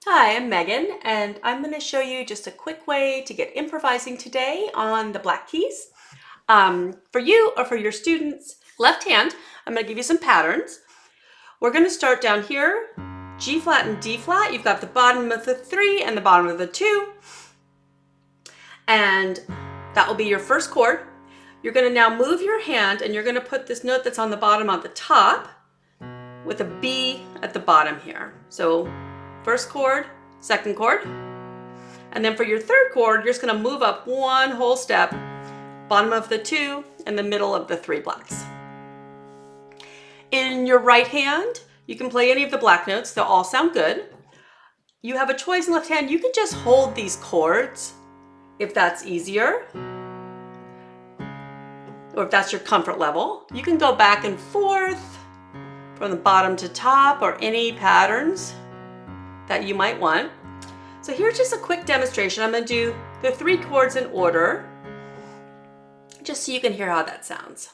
Hi, I'm Megan, and I'm going to show you just a quick way to get improvising today on the black keys. For you or for your students, left hand, I'm going to give you some patterns. We're going to start down here, G flat and D flat. You've got the bottom of the 3 and the bottom of the 2, and that will be your first chord. You're going to now move your hand, and you're going to put this note that's on the bottom on the top with a B at the bottom here. So first chord, second chord, and then for your third chord, you're just going to move up one whole step, bottom of the 2 and the middle of the 3 blacks. In your right hand, you can play any of the black notes. They'll all sound good. You have a choice in left hand. You can just hold these chords if that's easier, or if that's your comfort level. You can go back and forth from the bottom to top, or any patterns that you might want. So here's just a quick demonstration. I'm going to do the 3 chords in order, just so you can hear how that sounds.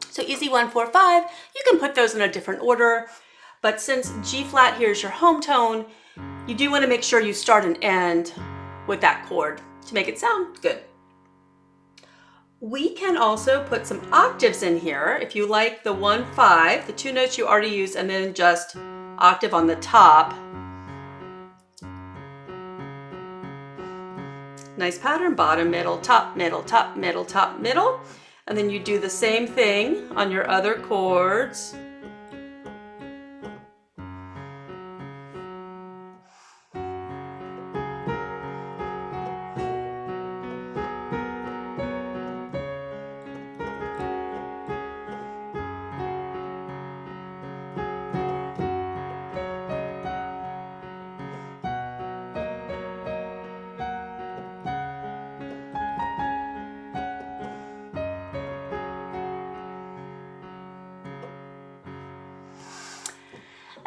So easy 1, 4, 5, you can put those in a different order, but since G flat here is your home tone, you do want to make sure you start and end with that chord to make it sound good. We can also put some octaves in here if you like the 1, 5, the 2 notes you already used, and then just octave on the top. Nice pattern, bottom, middle, top, middle, top, middle, top, middle. And then you do the same thing on your other chords.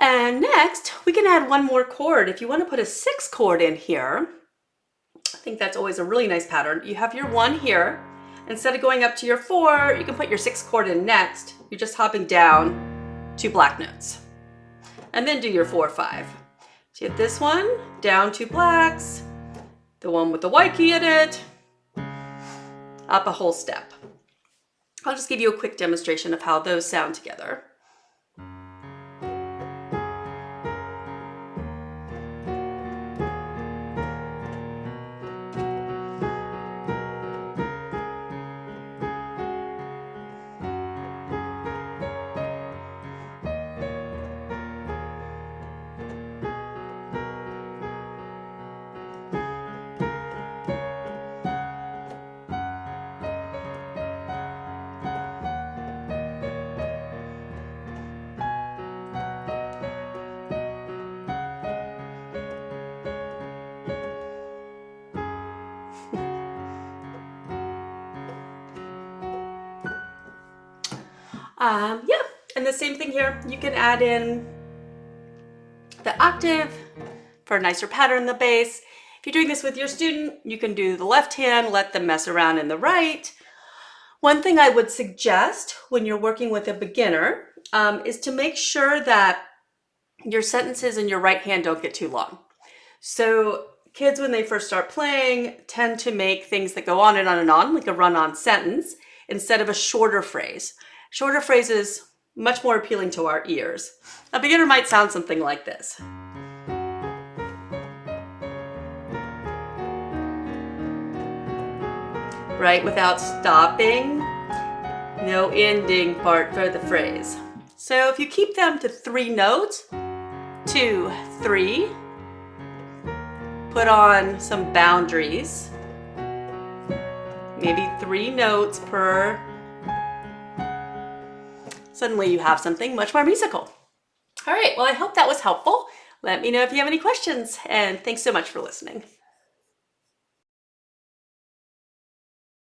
And next, we can add one more chord. If you want to put a 6 chord in here, I think that's always a really nice pattern. You have your 1 here. Instead of going up to your 4, you can put your 6 chord in next. You're just hopping down 2 black notes. And then do your 4, 5. So you have this one, down 2 blacks, the one with the white key in it, up a whole step. I'll just give you a quick demonstration of how those sound together. Yeah, and the same thing here. You can add in the octave for a nicer pattern in the bass. If you're doing this with your student, you can do the left hand, let them mess around in the right. One thing I would suggest when you're working with a beginner is to make sure that your sentences in your right hand don't get too long. So kids, when they first start playing, tend to make things that go on and on and on, like a run-on sentence, instead of a shorter phrase. Shorter phrases, much more appealing to our ears. A beginner might sound something like this. Right, without stopping, no ending part for the phrase. So if you keep them to 3 notes, 2, 3, put on some boundaries, maybe 3 notes per. Suddenly you have something much more musical. All right, well, I hope that was helpful. Let me know if you have any questions, and thanks so much for listening.